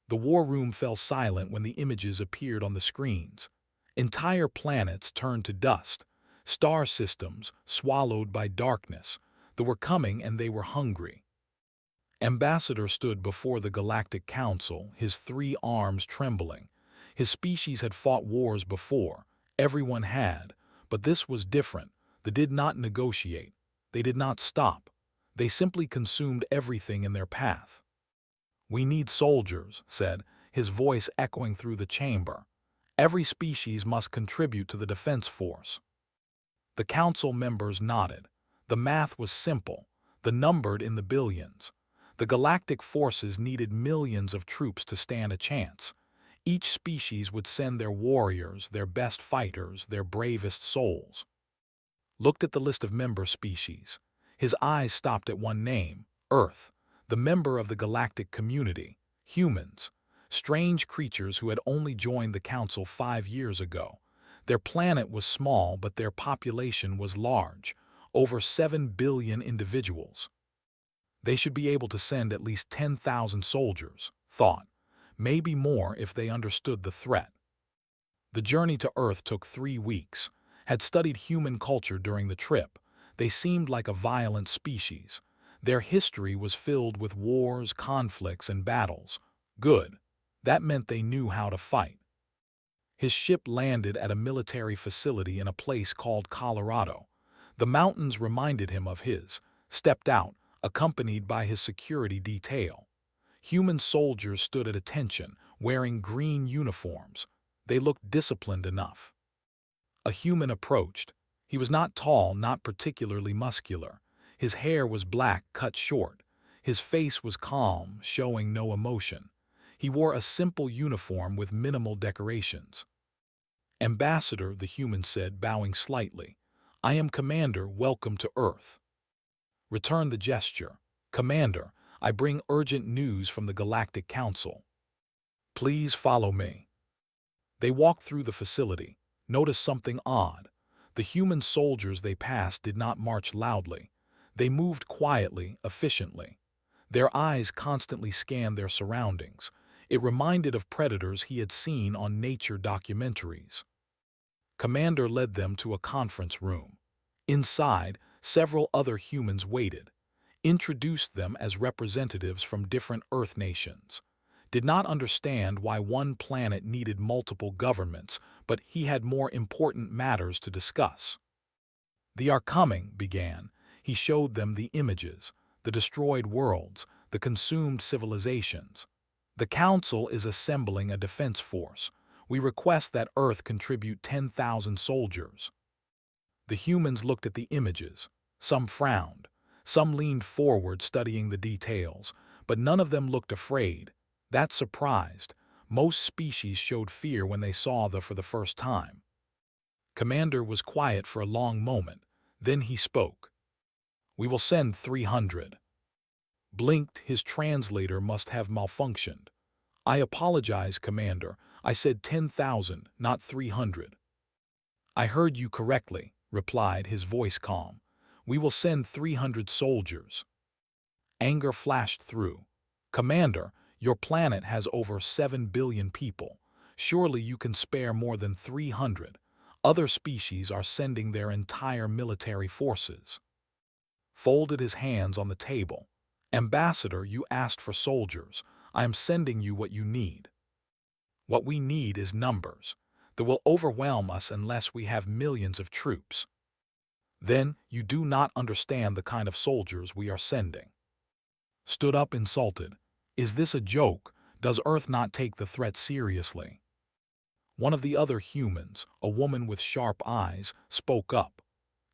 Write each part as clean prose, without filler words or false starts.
The war room fell silent when the images appeared on the screens. Entire planets turned to dust, star systems swallowed by darkness. They were coming and they were hungry. Ambassador stood before the Galactic Council, his 3 arms trembling. His species had fought wars before. Everyone had. But this was different. They did not negotiate. They did not stop. They simply consumed everything in their path. "We need soldiers," said, his voice echoing through the chamber. "Every species must contribute to the defense force." The council members nodded. The math was simple. The numbered in the billions. The galactic forces needed millions of troops to stand a chance. Each species would send their warriors, their best fighters, their bravest souls. Looked at the list of member species. His eyes stopped at one name, Earth, the member of the galactic community, humans, strange creatures who had only joined the council 5 years ago. Their planet was small, but their population was large, over 7 billion individuals. They should be able to send at least 10,000 soldiers, thought, maybe more if they understood the threat. The journey to Earth took 3 weeks. Had studied human culture during the trip. They seemed like a violent species. Their history was filled with wars, conflicts, and battles. Good. That meant they knew how to fight. His ship landed at a military facility in a place called Colorado. The mountains reminded him of his. Stepped out, accompanied by his security detail. Human soldiers stood at attention, wearing green uniforms. They looked disciplined enough. A human approached. He was not tall, not particularly muscular. His hair was black, cut short. His face was calm, showing no emotion. He wore a simple uniform with minimal decorations. "Ambassador," the human said, bowing slightly. "I am Commander, welcome to Earth." Returned the gesture. "Commander, I bring urgent news from the Galactic Council. Please follow me." They walked through the facility. Noticed something odd. The human soldiers they passed did not march loudly. They moved quietly, efficiently. Their eyes constantly scanned their surroundings. It reminded of predators he had seen on nature documentaries. Commander led them to a conference room. Inside, several other humans waited. Introduced them as representatives from different Earth nations. Did not understand why one planet needed multiple governments, but he had more important matters to discuss. "They are coming," began. He showed them the images, the destroyed worlds, the consumed civilizations. "The Council is assembling a defense force. We request that Earth contribute 10,000 soldiers." The humans looked at the images. Some frowned. Some leaned forward studying the details, but none of them looked afraid. That surprised. Most species showed fear when they saw them for the first time. Commander was quiet for a long moment. Then he spoke. "We will send 300. Blinked, his translator must have malfunctioned. "I apologize, Commander. I said 10,000, not 300. "I heard you correctly," replied, his voice calm. "We will send 300 soldiers." Anger flashed through. "Commander, your planet has over 7 billion people. Surely you can spare more than 300. Other species are sending their entire military forces." Folded his hands on the table. "Ambassador, you asked for soldiers. I am sending you what you need. What we need is numbers. They will overwhelm us unless we have millions of troops." "Then you do not understand the kind of soldiers we are sending." Stood up insulted. "Is this a joke? Does Earth not take the threat seriously?" One of the other humans, a woman with sharp eyes, spoke up.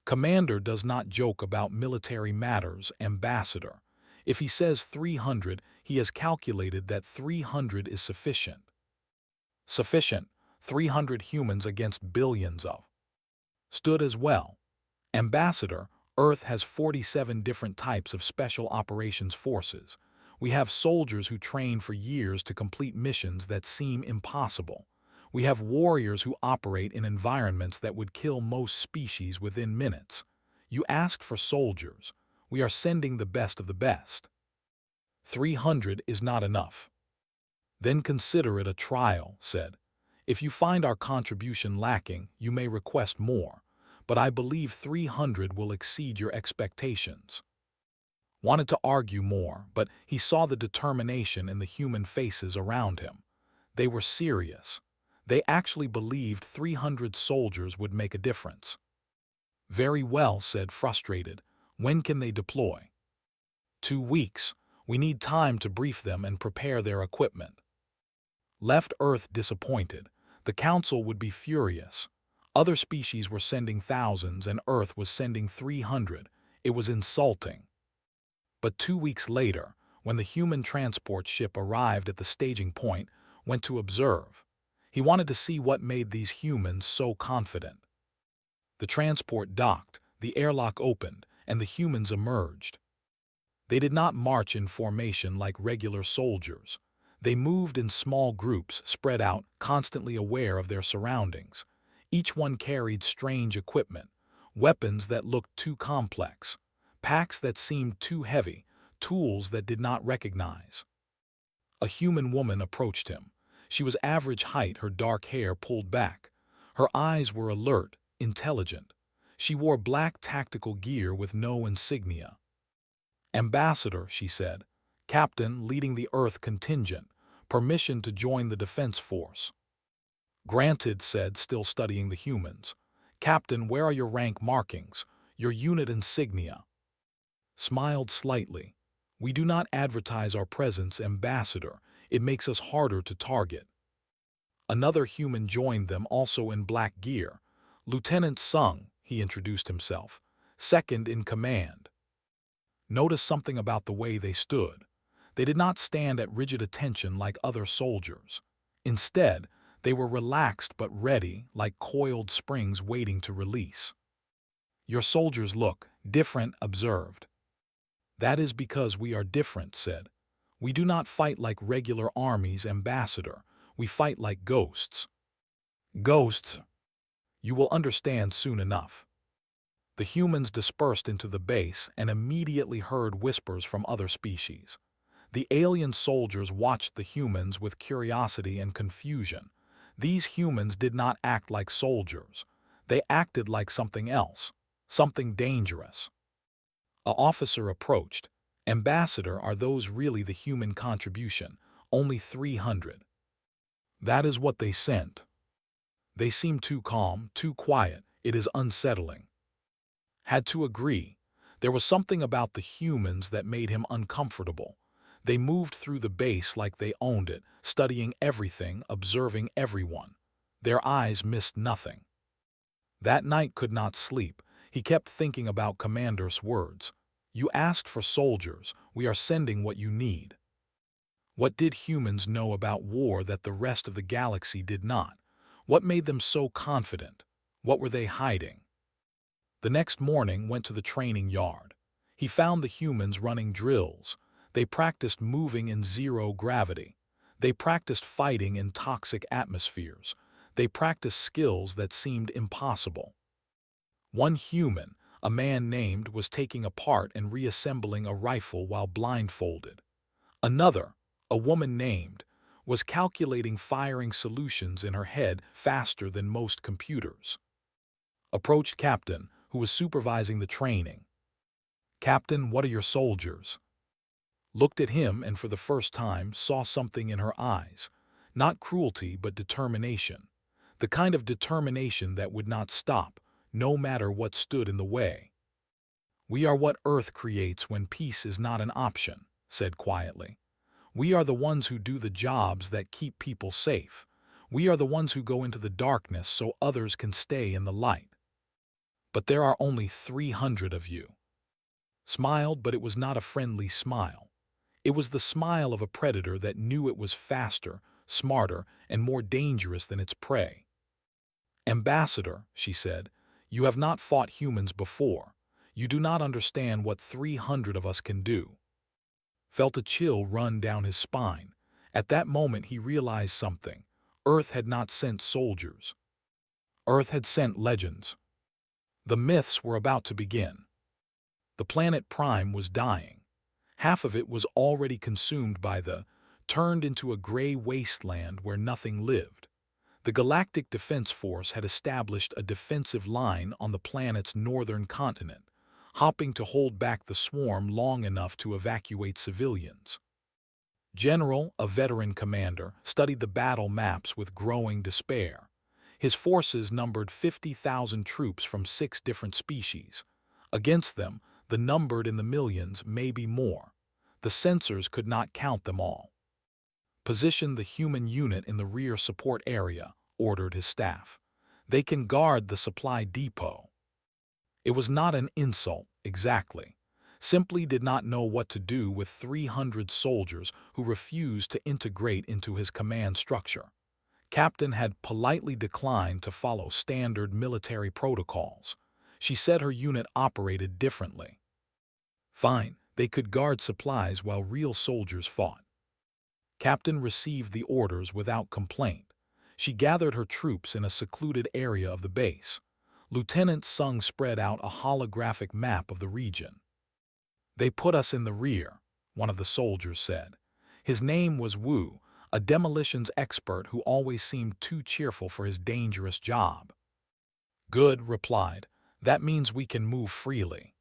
"Commander does not joke about military matters, Ambassador. If he says 300, he has calculated that 300 is sufficient." Sufficient, 300 humans against billions of. Stood as well. "Ambassador, Earth has 47 different types of special operations forces. We have soldiers who train for years to complete missions that seem impossible. We have warriors who operate in environments that would kill most species within minutes. You asked for soldiers. We are sending the best of the best. 300 is not enough." Then consider it a trial, said. If you find our contribution lacking, you may request more, but I believe 300 will exceed your expectations. Wanted to argue more, but he saw the determination in the human faces around him. They were serious. They actually believed 300 soldiers would make a difference. Very well, said, frustrated. When can they deploy? 2 weeks. We need time to brief them and prepare their equipment. Left Earth disappointed. The Council would be furious. Other species were sending thousands and Earth was sending 300. It was insulting. But 2 weeks later, when the human transport ship arrived at the staging point, went to observe. He wanted to see what made these humans so confident. The transport docked, the airlock opened, and the humans emerged. They did not march in formation like regular soldiers. They moved in small groups, spread out, constantly aware of their surroundings. Each one carried strange equipment, weapons that looked too complex, packs that seemed too heavy, tools that did not recognize. A human woman approached him. She was average height, her dark hair pulled back. Her eyes were alert, intelligent. She wore black tactical gear with no insignia. Ambassador, she said. Captain leading the Earth contingent. Permission to join the defense force. Granted, said, still studying the humans. Captain, where are your rank markings, your unit insignia? Smiled slightly. We do not advertise our presence, Ambassador. It makes us harder to target. Another human joined them, also in black gear. Lieutenant Sung, he introduced himself. Second in command. Notice something about the way they stood. They did not stand at rigid attention like other soldiers. Instead, they were relaxed but ready, like coiled springs waiting to release. Your soldiers look different, observed. That is because we are different, said. We do not fight like regular armies, Ambassador. We fight like ghosts. Ghosts? You will understand soon enough. The humans dispersed into the base and immediately heard whispers from other species. The alien soldiers watched the humans with curiosity and confusion. These humans did not act like soldiers. They acted like something else, something dangerous. An officer approached. Ambassador, are those really the human contribution? Only 300. That is what they sent. They seem too calm, too quiet. It is unsettling. Had to agree. There was something about the humans that made him uncomfortable. They moved through the base like they owned it, studying everything, observing everyone. Their eyes missed nothing. That night could not sleep. He kept thinking about Commander's words. You asked for soldiers. We are sending what you need. What did humans know about war that the rest of the galaxy did not? What made them so confident? What were they hiding? The next morning went to the training yard. He found the humans running drills. They practiced moving in zero gravity. They practiced fighting in toxic atmospheres. They practiced skills that seemed impossible. One human, a man named, was taking apart and reassembling a rifle while blindfolded. Another, a woman named, was calculating firing solutions in her head faster than most computers. Approached Captain, who was supervising the training. Captain, what are your soldiers? Looked at him and for the first time saw something in her eyes. Not cruelty, but determination. The kind of determination that would not stop, no matter what stood in the way. We are what Earth creates when peace is not an option, said quietly. We are the ones who do the jobs that keep people safe. We are the ones who go into the darkness so others can stay in the light. But there are only 300 of you. Smiled, but it was not a friendly smile. It was the smile of a predator that knew it was faster, smarter, and more dangerous than its prey. Ambassador, she said, you have not fought humans before. You do not understand what 300 of us can do. Felt a chill run down his spine. At that moment he realized something. Earth had not sent soldiers. Earth had sent legends. The myths were about to begin. The planet Prime was dying. Half of it was already consumed by the turned into a gray wasteland where nothing lived. The Galactic Defense Force had established a defensive line on the planet's northern continent, hoping to hold back the swarm long enough to evacuate civilians. General, a veteran commander, studied the battle maps with growing despair. His forces numbered 50,000 troops from 6 different species. Against them, the numbered in the millions, maybe more. The sensors could not count them all. Position the human unit in the rear support area, ordered his staff. They can guard the supply depot. It was not an insult, exactly. Simply did not know what to do with 300 soldiers who refused to integrate into his command structure. Captain had politely declined to follow standard military protocols. She said her unit operated differently. Fine, they could guard supplies while real soldiers fought. Captain received the orders without complaint. She gathered her troops in a secluded area of the base. Lieutenant Sung spread out a holographic map of the region. "They put us in the rear," one of the soldiers said. His name was Wu, a demolitions expert who always seemed too cheerful for his dangerous job. "Good," replied. "That means we can move freely."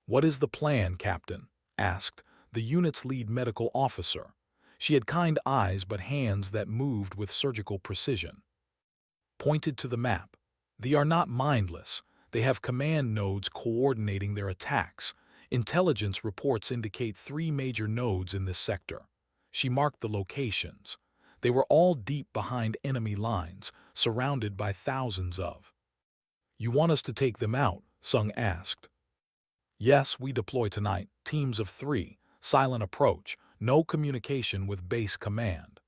"What is the plan, Captain?" asked the unit's lead medical officer. She had kind eyes but hands that moved with surgical precision. Pointed to the map. "They are not mindless. They have command nodes coordinating their attacks. Intelligence reports indicate 3 major nodes in this sector." She marked the locations. They were all deep behind enemy lines, surrounded by thousands of. "You want us to take them out?" Sung asked. "Yes, we deploy tonight, teams of 3, silent approach, no communication with base command."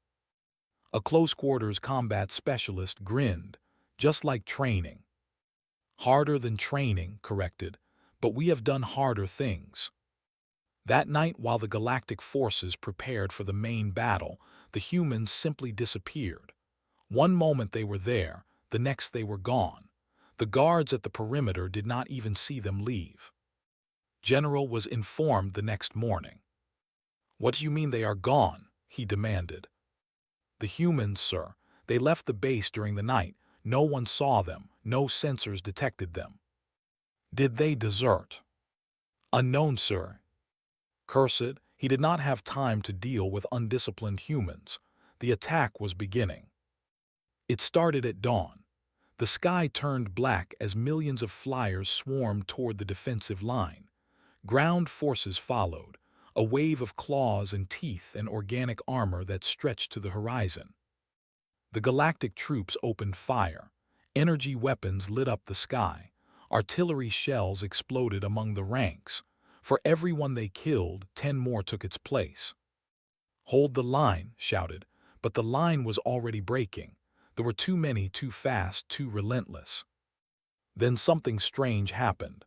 A close-quarters combat specialist grinned. "Just like training." "Harder than training," corrected, "but we have done harder things." That night, while the galactic forces prepared for the main battle, the humans simply disappeared. One moment they were there, the next they were gone. The guards at the perimeter did not even see them leave. General was informed the next morning. "What do you mean they are gone?" he demanded. "The humans, sir. They left the base during the night. No one saw them. No sensors detected them." "Did they desert?" "Unknown, sir." Cursed, he did not have time to deal with undisciplined humans. The attack was beginning. It started at dawn. The sky turned black as millions of flyers swarmed toward the defensive line. Ground forces followed, a wave of claws and teeth and organic armor that stretched to the horizon. The galactic troops opened fire. Energy weapons lit up the sky. Artillery shells exploded among the ranks. For every one they killed, 10 more took its place. "Hold the line," shouted, but the line was already breaking. There were too many, too fast, too relentless. Then something strange happened.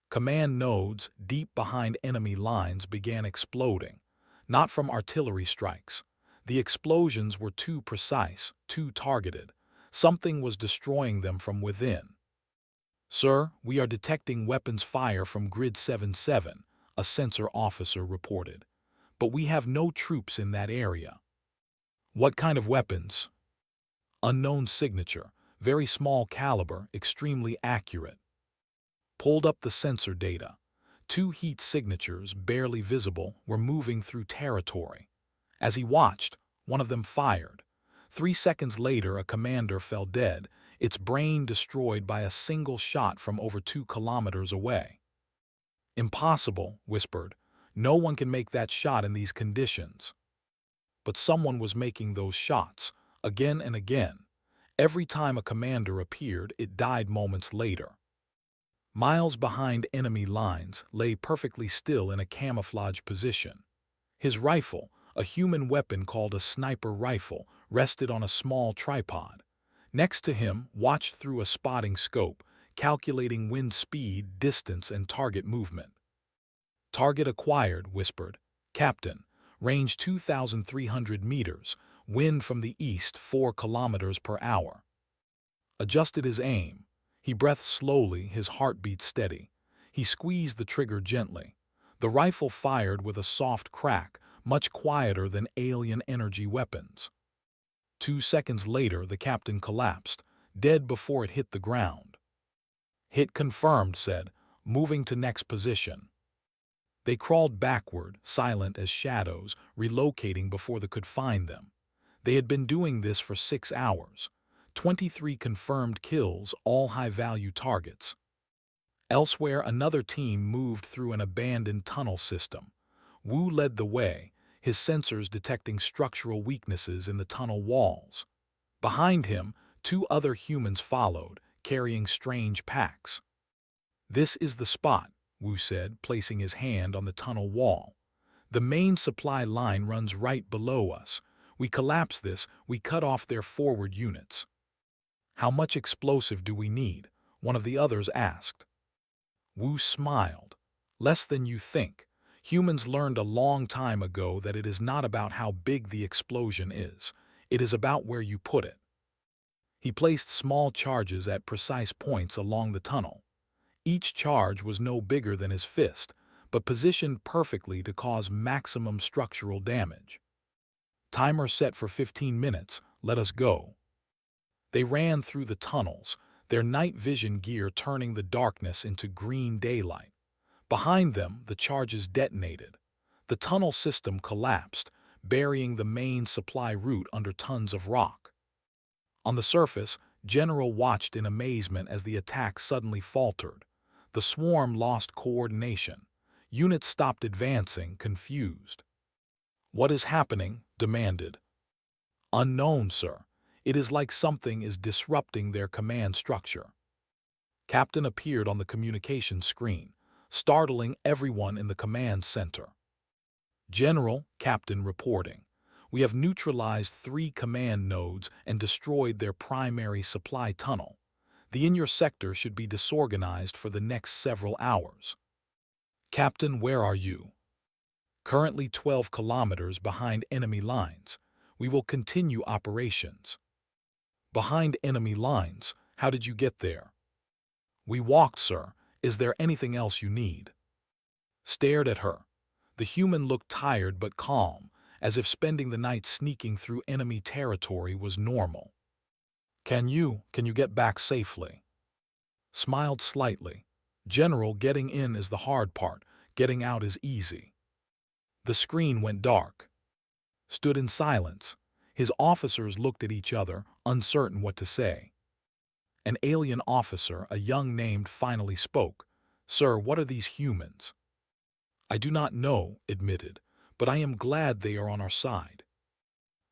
Command nodes, deep behind enemy lines, began exploding. Not from artillery strikes. The explosions were too precise, too targeted. Something was destroying them from within. "Sir, we are detecting weapons fire from Grid 77, a sensor officer reported. "But we have no troops in that area." "What kind of weapons?" "Unknown signature, very small caliber, extremely accurate." Pulled up the sensor data. 2 heat signatures, barely visible, were moving through territory. As he watched, one of them fired. 3 seconds later, a commander fell dead, its brain destroyed by a single shot from over 2 kilometers away. "Impossible," whispered. "No one can make that shot in these conditions." But someone was making those shots, again and again. Every time a commander appeared, it died moments later. Miles behind enemy lines, lay perfectly still in a camouflage position. His rifle, a human weapon called a sniper rifle, rested on a small tripod. Next to him, watched through a spotting scope, calculating wind speed, distance, and target movement. "Target acquired," whispered. "Captain, range 2,300 meters, wind from the east 4 kilometers per hour." Adjusted his aim. He breathed slowly, his heartbeat steady. He squeezed the trigger gently. The rifle fired with a soft crack, much quieter than alien energy weapons. 2 seconds later, the captain collapsed, dead before it hit the ground. "Hit confirmed," said, moving to next position. They crawled backward, silent as shadows, relocating before they could find them. They had been doing this for 6 hours. 23 confirmed kills, all high-value targets. Elsewhere, another team moved through an abandoned tunnel system. Wu led the way, his sensors detecting structural weaknesses in the tunnel walls. Behind him, 2 other humans followed, carrying strange packs. "This is the spot," Wu said, placing his hand on the tunnel wall. "The main supply line runs right below us. We collapse this, we cut off their forward units." "How much explosive do we need?" one of the others asked. Wu smiled. "Less than you think. Humans learned a long time ago that it is not about how big the explosion is. It is about where you put it." He placed small charges at precise points along the tunnel. Each charge was no bigger than his fist, but positioned perfectly to cause maximum structural damage. "Timer set for 15 minutes. Let us go." They ran through the tunnels, their night vision gear turning the darkness into green daylight. Behind them, the charges detonated. The tunnel system collapsed, burying the main supply route under tons of rock. On the surface, General watched in amazement as the attack suddenly faltered. The swarm lost coordination. Units stopped advancing, confused. "What is happening?" demanded. "Unknown, sir. It is like something is disrupting their command structure." Captain appeared on the communication screen, startling everyone in the command center. "General," Captain reporting, "we have neutralized 3 command nodes and destroyed their primary supply tunnel. The in your sector should be disorganized for the next several hours." "Captain, where are you?" "Currently 12 kilometers behind enemy lines. We will continue operations." "Behind enemy lines? How did you get there?" "We walked, sir. Is there anything else you need?" Stared at her. The human looked tired but calm, as if spending the night sneaking through enemy territory was normal. Can you get back safely?" Smiled slightly. "General, getting in is the hard part. Getting out is easy." The screen went dark. Stood in silence. His officers looked at each other, uncertain what to say. An alien officer, a young named, finally spoke. "Sir, what are these humans?" "I do not know," admitted, "but I am glad they are on our side."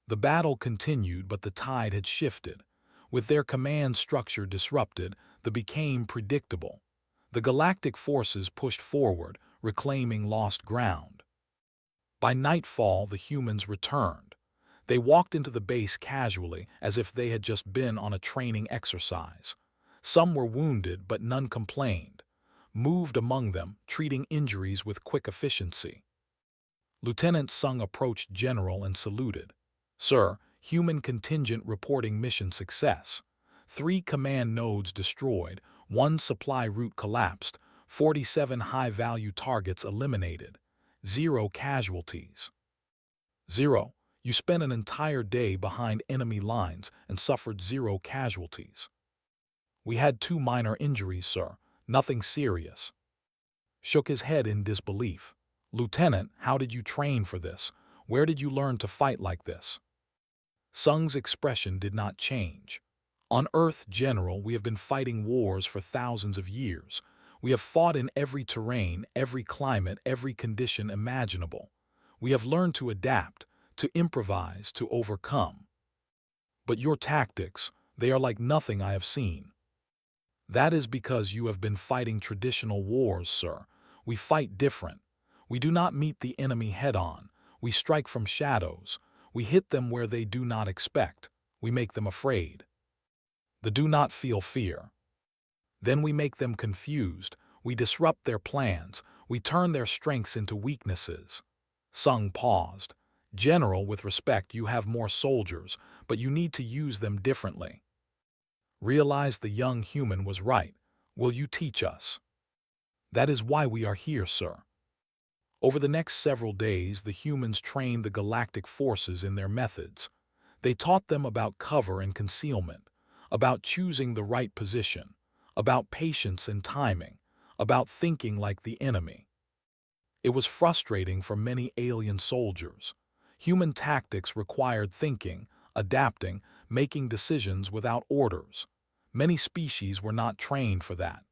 The battle continued, but the tide had shifted. With their command structure disrupted, the became predictable. The galactic forces pushed forward, reclaiming lost ground. By nightfall, the humans returned. They walked into the base casually, as if they had just been on a training exercise. Some were wounded, but none complained. Moved among them, treating injuries with quick efficiency. Lieutenant Sung approached General and saluted. "Sir, human contingent reporting mission success. 3 command nodes destroyed, 1 supply route collapsed, 47 high-value targets eliminated, 0 casualties." "0? You spent an entire day behind enemy lines and suffered 0 casualties." "We had 2 minor injuries, sir. Nothing serious." Shook his head in disbelief. "Lieutenant, how did you train for this? Where did you learn to fight like this?" Sung's expression did not change. "On Earth, General, we have been fighting wars for thousands of years. We have fought in every terrain, every climate, every condition imaginable. We have learned to adapt, to improvise, to overcome. But your tactics, they are like nothing I have seen." "That is because you have been fighting traditional wars, sir. We fight different. We do not meet the enemy head-on. We strike from shadows. We hit them where they do not expect. We make them afraid. They do not feel fear. Then we make them confused. We disrupt their plans. We turn their strengths into weaknesses." Sung paused. "General, with respect, you have more soldiers, but you need to use them differently." Realized the young human was right. "Will you teach us?" "That is why we are here, sir." Over the next several days, the humans trained the galactic forces in their methods. They taught them about cover and concealment, about choosing the right position, about patience and timing, about thinking like the enemy. It was frustrating for many alien soldiers. Human tactics required thinking, adapting, making decisions without orders. Many species were not trained for that.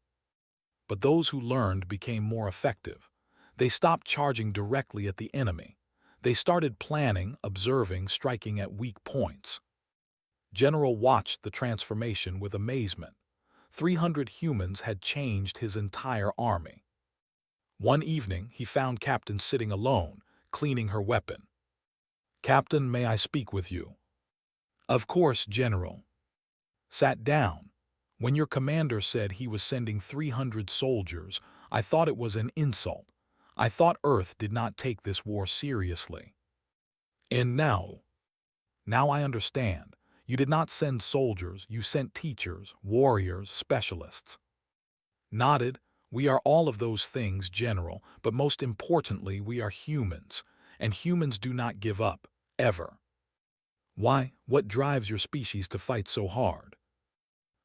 But those who learned became more effective. They stopped charging directly at the enemy. They started planning, observing, striking at weak points. General watched the transformation with amazement. 300 humans had changed his entire army. One evening, he found Captain sitting alone, cleaning her weapon. "Captain, may I speak with you?" "Of course, General." "Sat down. When your commander said he was sending 300 soldiers, I thought it was an insult. I thought Earth did not take this war seriously. And now? Now I understand. You did not send soldiers, you sent teachers, warriors, specialists." Nodded. "We are all of those things, General, but most importantly, we are humans, and humans do not give up, ever." "Why, what drives your species to fight so hard?"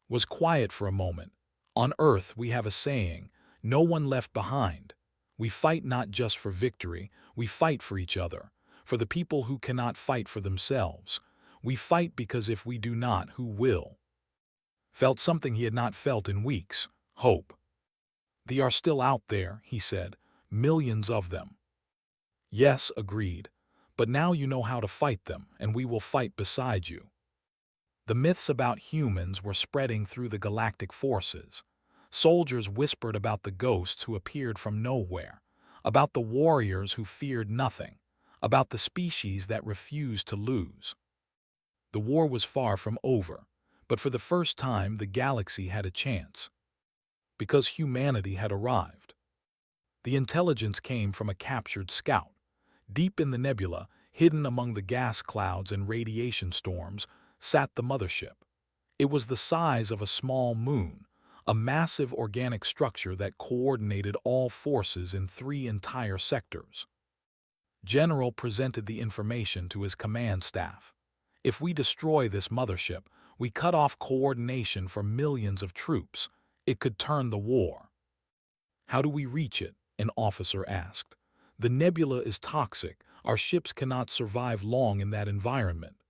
Was quiet for a moment. "On Earth we have a saying, no one left behind. We fight not just for victory, we fight for each other, for the people who cannot fight for themselves. We fight because if we do not, who will?" Felt something he had not felt in weeks: hope. "They are still out there," he said, "millions of them." "Yes," agreed, "but now you know how to fight them, and we will fight beside you." The myths about humans were spreading through the galactic forces. Soldiers whispered about the ghosts who appeared from nowhere, about the warriors who feared nothing, about the species that refused to lose. The war was far from over, but for the first time the galaxy had a chance. Because humanity had arrived. The intelligence came from a captured scout. Deep in the nebula, hidden among the gas clouds and radiation storms, sat the mothership. It was the size of a small moon, a massive organic structure that coordinated all forces in 3 entire sectors. General presented the information to his command staff. "If we destroy this mothership, we cut off coordination for millions of troops. It could turn the war." "How do we reach it?" an officer asked. "The nebula is toxic. Our ships cannot survive long in that environment."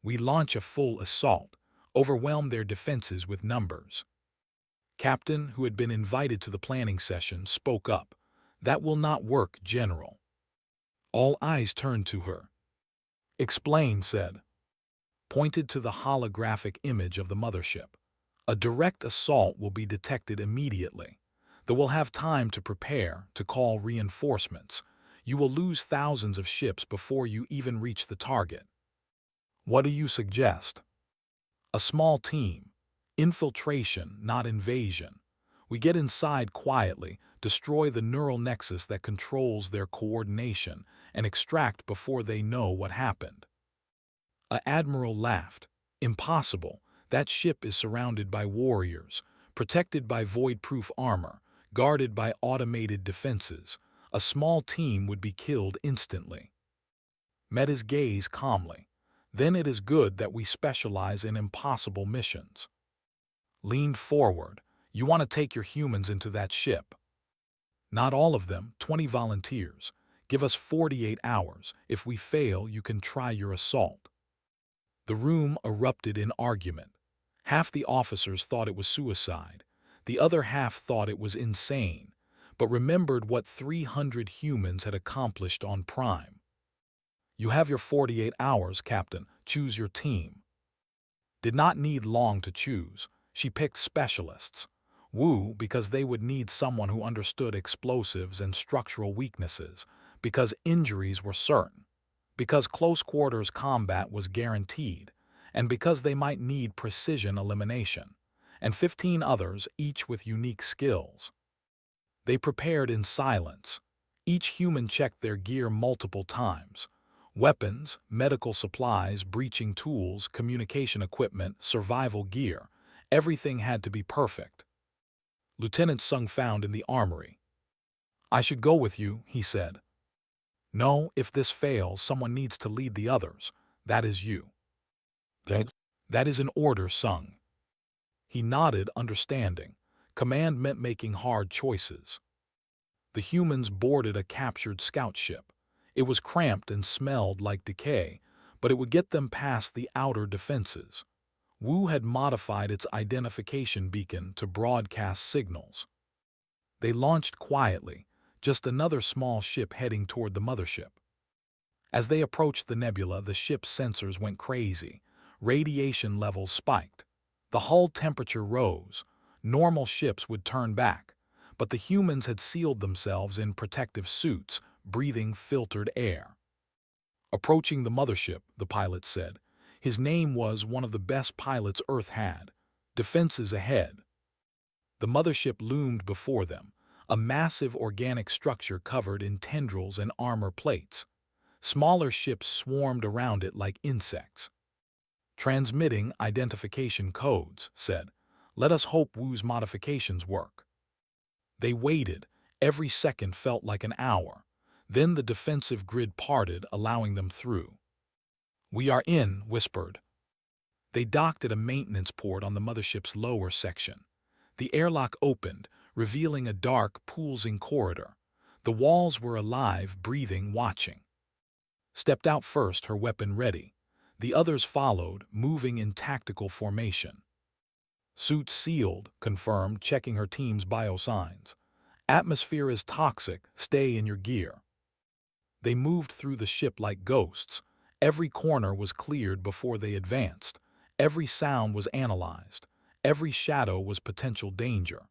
"We launch a full assault, overwhelm their defenses with numbers." Captain, who had been invited to the planning session, spoke up. "That will not work, General." All eyes turned to her. "Explain," said. Pointed to the holographic image of the mothership. "A direct assault will be detected immediately. They will have time to prepare, to call reinforcements. You will lose thousands of ships before you even reach the target." "What do you suggest?" "A small team. Infiltration, not invasion. We get inside quietly, destroy the neural nexus that controls their coordination, and extract before they know what happened." A admiral laughed. "Impossible. That ship is surrounded by warriors, protected by void-proof armor, guarded by automated defenses. A small team would be killed instantly." Met his gaze calmly. "Then it is good that we specialize in impossible missions." Leaned forward. "You want to take your humans into that ship?" "Not all of them, 20 volunteers. Give us 48 hours. If we fail, you can try your assault." The room erupted in argument. Half the officers thought it was suicide. The other half thought it was insane, but remembered what 300 humans had accomplished on Prime. "You have your 48 hours, Captain. Choose your team." Did not need long to choose. She picked specialists. Wu, because they would need someone who understood explosives and structural weaknesses, because injuries were certain, because close-quarters combat was guaranteed, and because they might need precision elimination, and 15 others, each with unique skills. They prepared in silence. Each human checked their gear multiple times. Weapons, medical supplies, breaching tools, communication equipment, survival gear. Everything had to be perfect. Lieutenant Sung found in the armory. I should go with you, he said. No, if this fails, someone needs to lead the others. That is you. That is an order, Sung. He nodded, understanding. Command meant making hard choices. The humans boarded a captured scout ship. It was cramped and smelled like decay, but it would get them past the outer defenses. Wu had modified its identification beacon to broadcast signals. They launched quietly, just another small ship heading toward the mothership. As they approached the nebula, the ship's sensors went crazy. Radiation levels spiked. The hull temperature rose. Normal ships would turn back, but the humans had sealed themselves in protective suits, breathing filtered air. Approaching the mothership, the pilot said. His name was one of the best pilots Earth had. Defenses ahead. The mothership loomed before them, a massive organic structure covered in tendrils and armor plates. Smaller ships swarmed around it like insects. Transmitting identification codes, said. Let us hope Wu's modifications work. They waited. Every second felt like an hour. Then the defensive grid parted, allowing them through. We are in, whispered. They docked at a maintenance port on the mothership's lower section. The airlock opened, revealing a dark, pulsing corridor. The walls were alive, breathing, watching. Stepped out first, her weapon ready. The others followed, moving in tactical formation. Suit sealed, confirmed, checking her team's biosigns. Atmosphere is toxic, stay in your gear. They moved through the ship like ghosts. Every corner was cleared before they advanced. Every sound was analyzed. Every shadow was potential danger.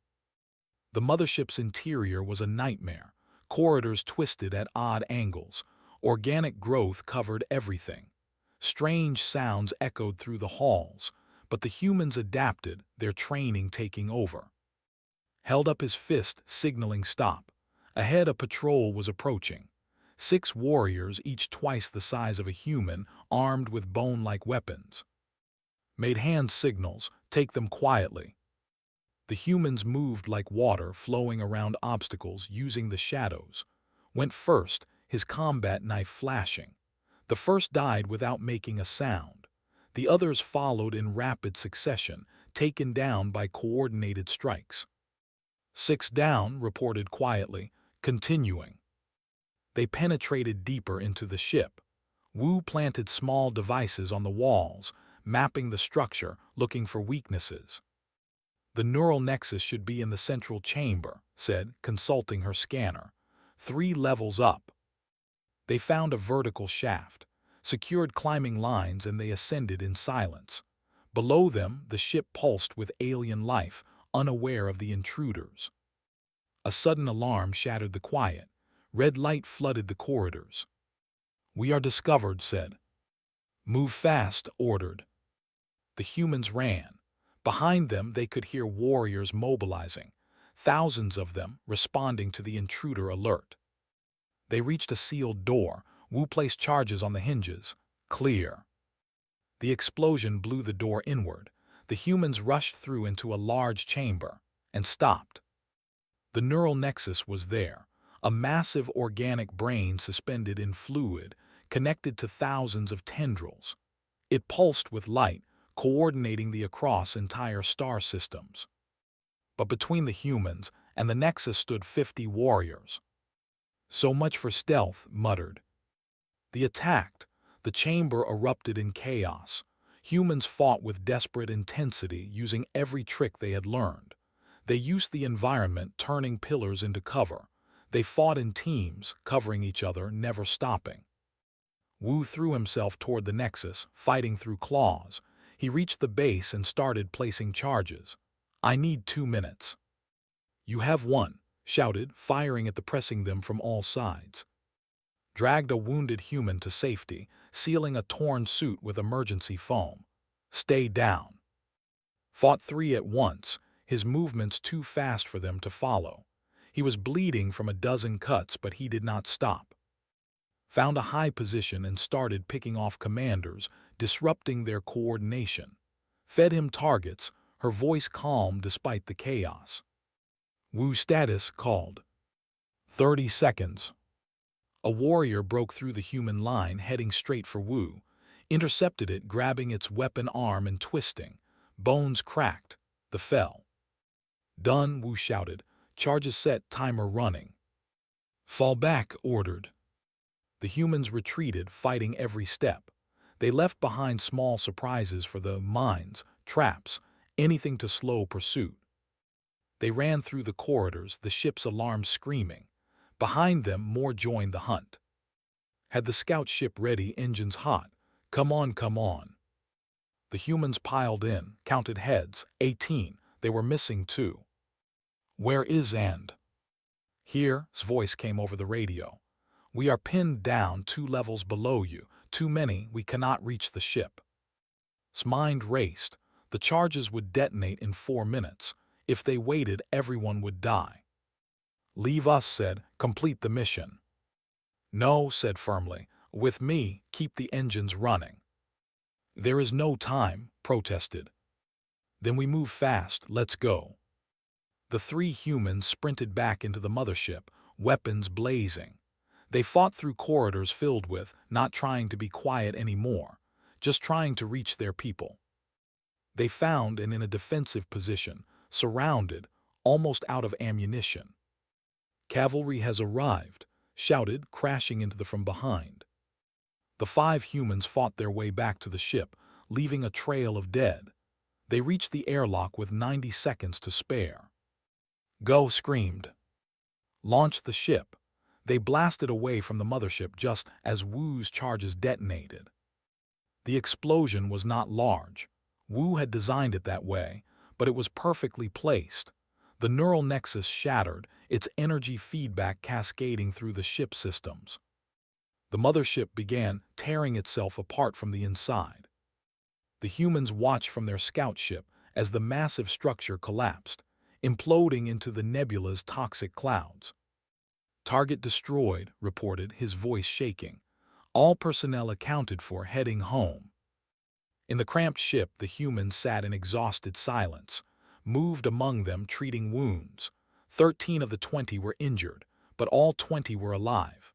The mothership's interior was a nightmare. Corridors twisted at odd angles. Organic growth covered everything. Strange sounds echoed through the halls, but the humans adapted, their training taking over. Held up his fist, signaling stop. Ahead, a patrol was approaching. 6 warriors, each twice the size of a human, armed with bone-like weapons. Made hand signals, take them quietly. The humans moved like water, flowing around obstacles, using the shadows. Went first, his combat knife flashing. The first died without making a sound. The others followed in rapid succession, taken down by coordinated strikes. 6 down, reported quietly, continuing. They penetrated deeper into the ship. Wu planted small devices on the walls, mapping the structure, looking for weaknesses. The neural nexus should be in the central chamber, said, consulting her scanner. 3 levels up. They found a vertical shaft, secured climbing lines, and they ascended in silence. Below them, the ship pulsed with alien life, unaware of the intruders. A sudden alarm shattered the quiet. Red light flooded the corridors. We are discovered, said. Move fast, ordered. The humans ran. Behind them, they could hear warriors mobilizing, thousands of them responding to the intruder alert. They reached a sealed door. Wu placed charges on the hinges. Clear. The explosion blew the door inward. The humans rushed through into a large chamber and stopped. The neural nexus was there, a massive organic brain suspended in fluid, connected to thousands of tendrils. It pulsed with light, coordinating the across entire star systems. But between the humans and the nexus stood 50 warriors. So much for stealth, muttered. They attacked. The chamber erupted in chaos. Humans fought with desperate intensity, using every trick they had learned. They used the environment, turning pillars into cover. They fought in teams, covering each other, never stopping. Wu threw himself toward the nexus, fighting through claws. He reached the base and started placing charges. I need 2 minutes. You have 1, shouted, firing at the pressing them from all sides. Dragged a wounded human to safety, sealing a torn suit with emergency foam. Stay down. Fought 3 at once, his movements too fast for them to follow. He was bleeding from a dozen cuts, but he did not stop. Found a high position and started picking off commanders, disrupting their coordination. Fed him targets, her voice calm despite the chaos. Wu status called. 30 seconds. A warrior broke through the human line heading straight for Wu, intercepted it, grabbing its weapon arm and twisting. Bones cracked. The fell. Done, Wu shouted. Charges set, timer running. Fall back, ordered. The humans retreated, fighting every step. They left behind small surprises for the mines, traps, anything to slow pursuit. They ran through the corridors, the ship's alarms screaming. Behind them, more joined the hunt. Had the scout ship ready, engines hot. Come on, come on. The humans piled in, counted heads, 18. They were missing 2. Where is and? Here's voice came over the radio. We are pinned down 2 levels below you. Too many, we cannot reach the ship. Mind raced. The charges would detonate in 4 minutes. If they waited, everyone would die. Leave us, said, complete the mission. No, said firmly, with me, keep the engines running. There is no time, protested. Then we move fast, let's go. The 3 humans sprinted back into the mothership, weapons blazing. They fought through corridors filled with, not trying to be quiet anymore, just trying to reach their people. They found and in a defensive position, surrounded, almost out of ammunition. Cavalry has arrived, shouted, crashing into the from behind. The 5 humans fought their way back to the ship, leaving a trail of dead. They reached the airlock with 90 seconds to spare. Go, screamed. Launch the ship. They blasted away from the mothership just as Wu's charges detonated. The explosion was not large. Wu had designed it that way, but it was perfectly placed. The neural nexus shattered, its energy feedback cascading through the ship systems. The mothership began tearing itself apart from the inside. The humans watched from their scout ship as the massive structure collapsed, imploding into the nebula's toxic clouds. Target destroyed, reported, his voice shaking. All personnel accounted for, heading home. In the cramped ship, the humans sat in exhausted silence, moved among them, treating wounds. 13 of the 20 were injured, but all 20 were alive.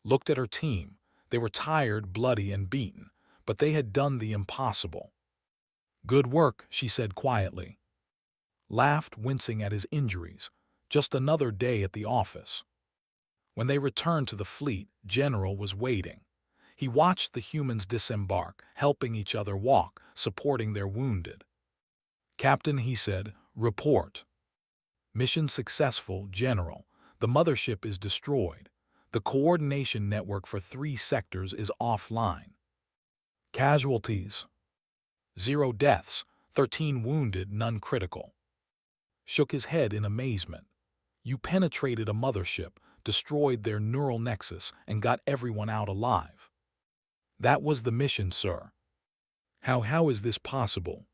Looked at her team. They were tired, bloody, and beaten, but they had done the impossible. Good work, she said quietly. Laughed, wincing at his injuries. Just another day at the office. When they returned to the fleet, General was waiting. He watched the humans disembark, helping each other walk, supporting their wounded. Captain, he said, report. Mission successful, General. The mothership is destroyed. The coordination network for 3 sectors is offline. Casualties. 0 deaths, 13 wounded, none critical. Shook his head in amazement. You penetrated a mothership, destroyed their neural nexus, and got everyone out alive. That was the mission, sir. How is this possible?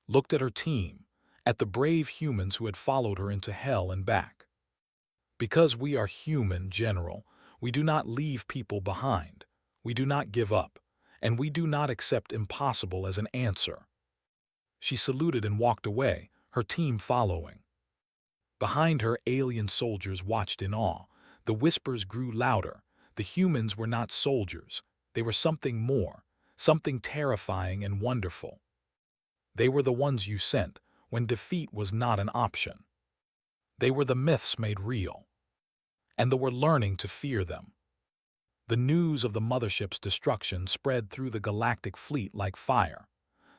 Looked at her team, at the brave humans who had followed her into hell and back. Because we are human, General, we do not leave people behind. We do not give up, and we do not accept impossible as an answer. She saluted and walked away, her team following. Behind her, alien soldiers watched in awe. The whispers grew louder. The humans were not soldiers. They were something more, something terrifying and wonderful. They were the ones you sent when defeat was not an option. They were the myths made real. And they were learning to fear them. The news of the mothership's destruction spread through the galactic fleet like fire.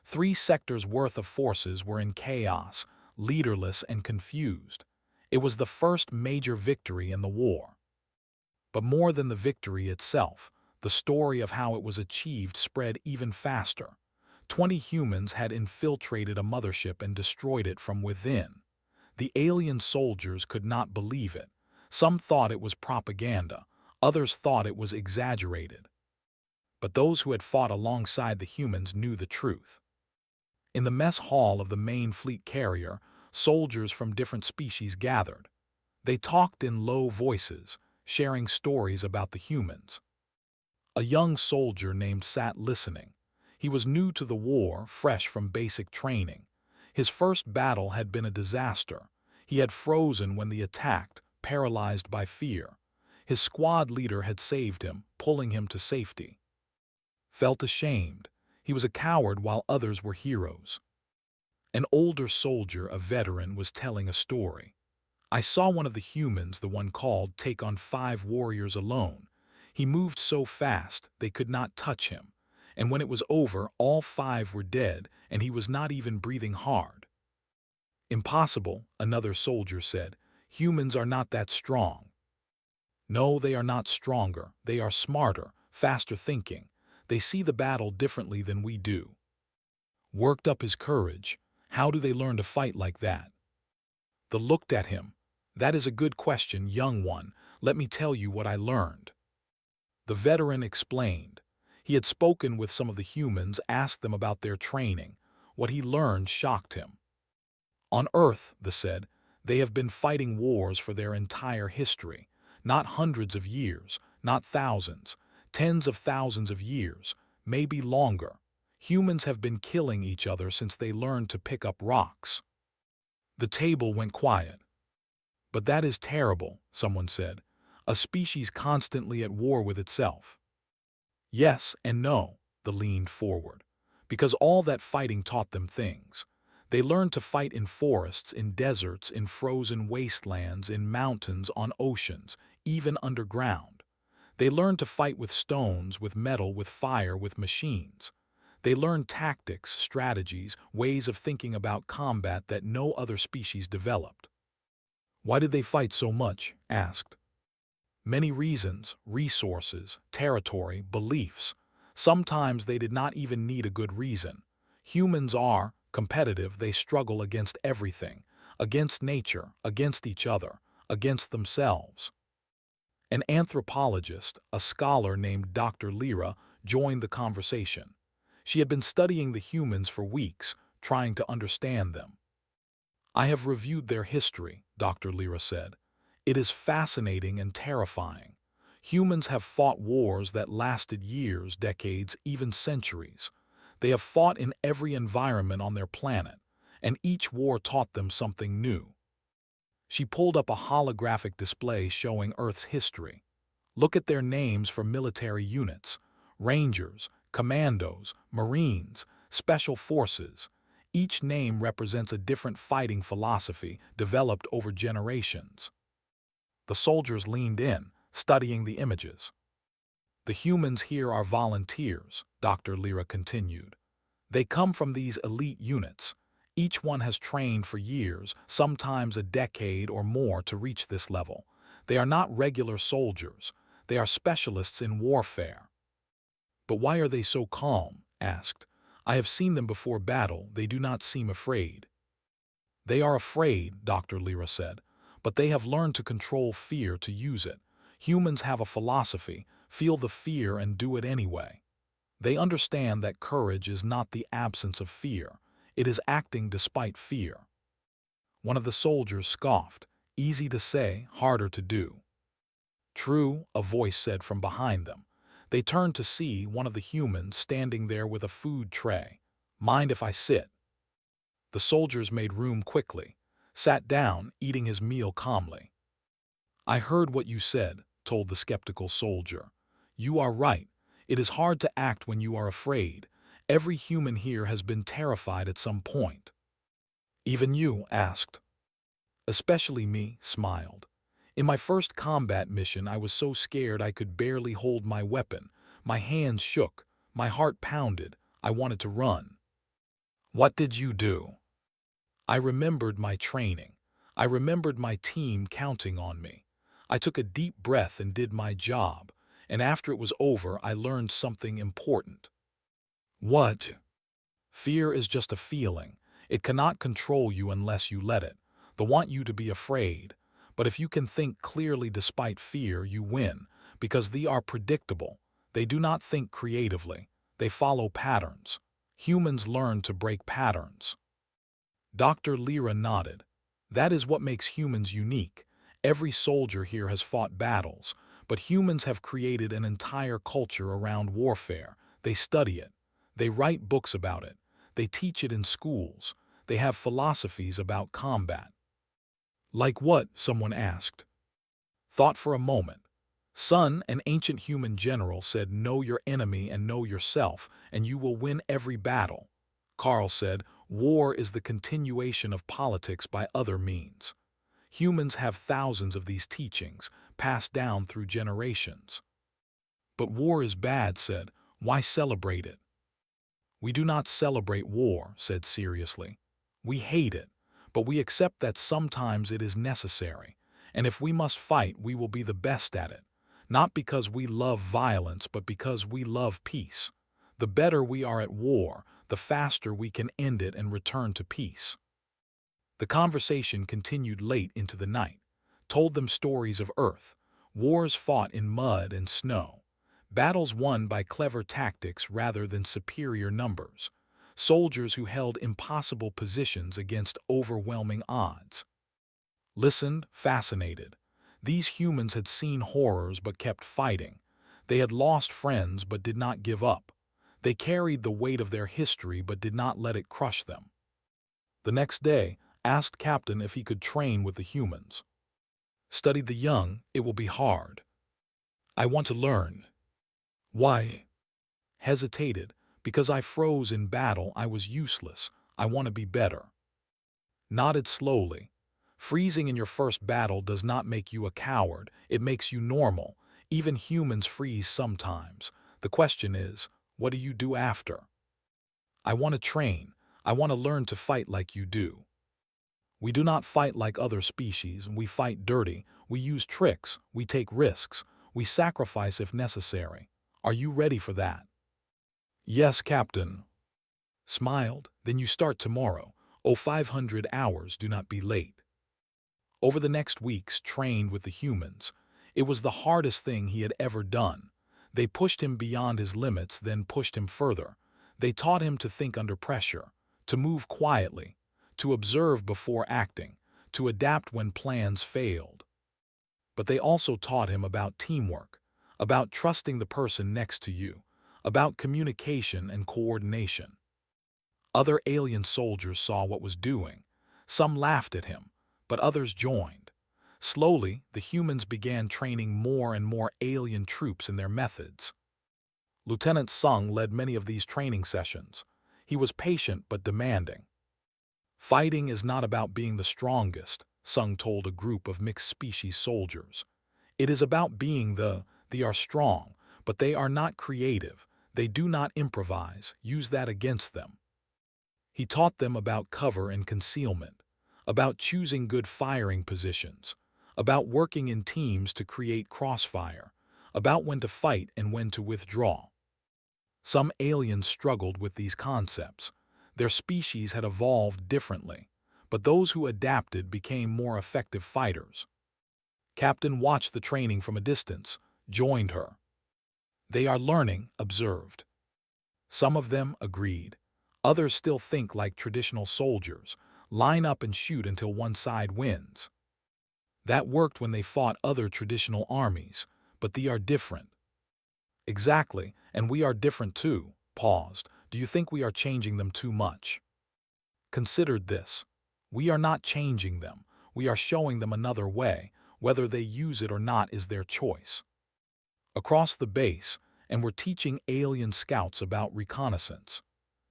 3 sectors worth of forces were in chaos, leaderless and confused. It was the first major victory in the war. But more than the victory itself, the story of how it was achieved spread even faster. 20 humans had infiltrated a mothership and destroyed it from within. The alien soldiers could not believe it. Some thought it was propaganda, others thought it was exaggerated. But those who had fought alongside the humans knew the truth. In the mess hall of the main fleet carrier, soldiers from different species gathered. They talked in low voices, sharing stories about the humans. A young soldier named sat listening. He was new to the war, fresh from basic training. His first battle had been a disaster. He had frozen when they attacked, paralyzed by fear. His squad leader had saved him, pulling him to safety. Felt ashamed. He was a coward while others were heroes. An older soldier, a veteran, was telling a story. I saw one of the humans, the one called, take on 5 warriors alone. He moved so fast they could not touch him. And when it was over, all 5 were dead, and he was not even breathing hard. Impossible, another soldier said. Humans are not that strong. No, they are not stronger. They are smarter, faster thinking. They see the battle differently than we do. Worked up his courage. How do they learn to fight like that? The looked at him. That is a good question, young one. Let me tell you what I learned. The veteran explained. He had spoken with some of the humans, asked them about their training. What he learned shocked him. On Earth, they said, they have been fighting wars for their entire history. Not hundreds of years, not thousands, tens of thousands of years, maybe longer. Humans have been killing each other since they learned to pick up rocks. The table went quiet. But that is terrible, someone said. A species constantly at war with itself. Yes and no, they leaned forward. Because all that fighting taught them things. They learned to fight in forests, in deserts, in frozen wastelands, in mountains, on oceans, even underground. They learned to fight with stones, with metal, with fire, with machines. They learned tactics, strategies, ways of thinking about combat that no other species developed. Why did they fight so much? Asked. Many reasons: resources, territory, beliefs. Sometimes they did not even need a good reason. Humans are competitive. They struggle against everything, against nature, against each other, against themselves. An anthropologist, a scholar named Dr. Lyra, joined the conversation. She had been studying the humans for weeks, trying to understand them. I have reviewed their history, Dr. Lyra said. It is fascinating and terrifying. Humans have fought wars that lasted years, decades, even centuries. They have fought in every environment on their planet, and each war taught them something new. She pulled up a holographic display showing Earth's history. Look at their names for military units: Rangers, Commandos, Marines, Special Forces. Each name represents a different fighting philosophy developed over generations. The soldiers leaned in, studying the images. The humans here are volunteers, Dr. Lyra continued. They come from these elite units. Each one has trained for years, sometimes a decade or more, to reach this level. They are not regular soldiers. They are specialists in warfare. But why are they so calm? Asked. I have seen them before battle. They do not seem afraid. They are afraid, Dr. Lyra said, but they have learned to control fear, to use it. Humans have a philosophy: feel the fear and do it anyway. They understand that courage is not the absence of fear. It is acting despite fear. One of the soldiers scoffed. Easy to say, harder to do. True, a voice said from behind them. They turned to see one of the humans standing there with a food tray. Mind if I sit? The soldiers made room quickly, sat down, eating his meal calmly. I heard what you said, told the skeptical soldier. You are right. It is hard to act when you are afraid. Every human here has been terrified at some point. Even you? Asked. Especially me, smiled. In my first combat mission, I was so scared I could barely hold my weapon. My hands shook. My heart pounded. I wanted to run. What did you do? I remembered my training. I remembered my team counting on me. I took a deep breath and did my job. And after it was over, I learned something important. What? Fear is just a feeling. It cannot control you unless you let it. They want you to be afraid. But if you can think clearly despite fear, you win, because they are predictable. They do not think creatively. They follow patterns. Humans learn to break patterns. Dr. Lyra nodded. That is what makes humans unique. Every soldier here has fought battles, but humans have created an entire culture around warfare. They study it. They write books about it. They teach it in schools. They have philosophies about combat. Like what? Someone asked. Thought for a moment. Sun, an ancient human general, said, "Know your enemy and know yourself, and you will win every battle." Carl said, "War is the continuation of politics by other means." Humans have thousands of these teachings, passed down through generations. "But war is bad," said. "Why celebrate it?" "We do not celebrate war," said seriously. "We hate it, but we accept that sometimes it is necessary, and if we must fight, we will be the best at it, not because we love violence, but because we love peace. The better we are at war, the faster we can end it and return to peace." The conversation continued late into the night, told them stories of Earth, wars fought in mud and snow, battles won by clever tactics rather than superior numbers, soldiers who held impossible positions against overwhelming odds. Listened, fascinated. These humans had seen horrors but kept fighting. They had lost friends but did not give up. They carried the weight of their history but did not let it crush them. The next day, asked Captain if he could train with the humans. "Study the young, it will be hard." "I want to learn." "Why?" Hesitated. "Because I froze in battle, I was useless. I want to be better." Nodded slowly. "Freezing in your first battle does not make you a coward, it makes you normal. Even humans freeze sometimes. The question is, what do you do after?" "I want to train. I want to learn to fight like you do." "We do not fight like other species. We fight dirty. We use tricks. We take risks. We sacrifice if necessary. Are you ready for that?" "Yes, Captain." Smiled. "Then you start tomorrow. Oh, 500 hours, do not be late." Over the next weeks, trained with the humans. It was the hardest thing he had ever done. They pushed him beyond his limits, then pushed him further. They taught him to think under pressure, to move quietly, to observe before acting, to adapt when plans failed. But they also taught him about teamwork, about trusting the person next to you, about communication and coordination. Other alien soldiers saw what was doing. Some laughed at him, but others joined. Slowly, the humans began training more and more alien troops in their methods. Lieutenant Sung led many of these training sessions. He was patient but demanding. "Fighting is not about being the strongest," Sung told a group of mixed-species soldiers. "It is about being they are strong, but they are not creative. They do not improvise. Use that against them." He taught them about cover and concealment, about choosing good firing positions, about working in teams to create crossfire, about when to fight and when to withdraw. Some aliens struggled with these concepts. Their species had evolved differently, but those who adapted became more effective fighters. Captain watched the training from a distance, joined her. "They are learning," observed. Some of them agreed. Others still think like traditional soldiers, line up and shoot until one side wins. That worked when they fought other traditional armies, but they are different. "Exactly, and we are different too." Paused. "Do you think we are changing them too much?" Considered this. "We are not changing them. We are showing them another way. Whether they use it or not is their choice." Across the base, and were teaching alien scouts about reconnaissance.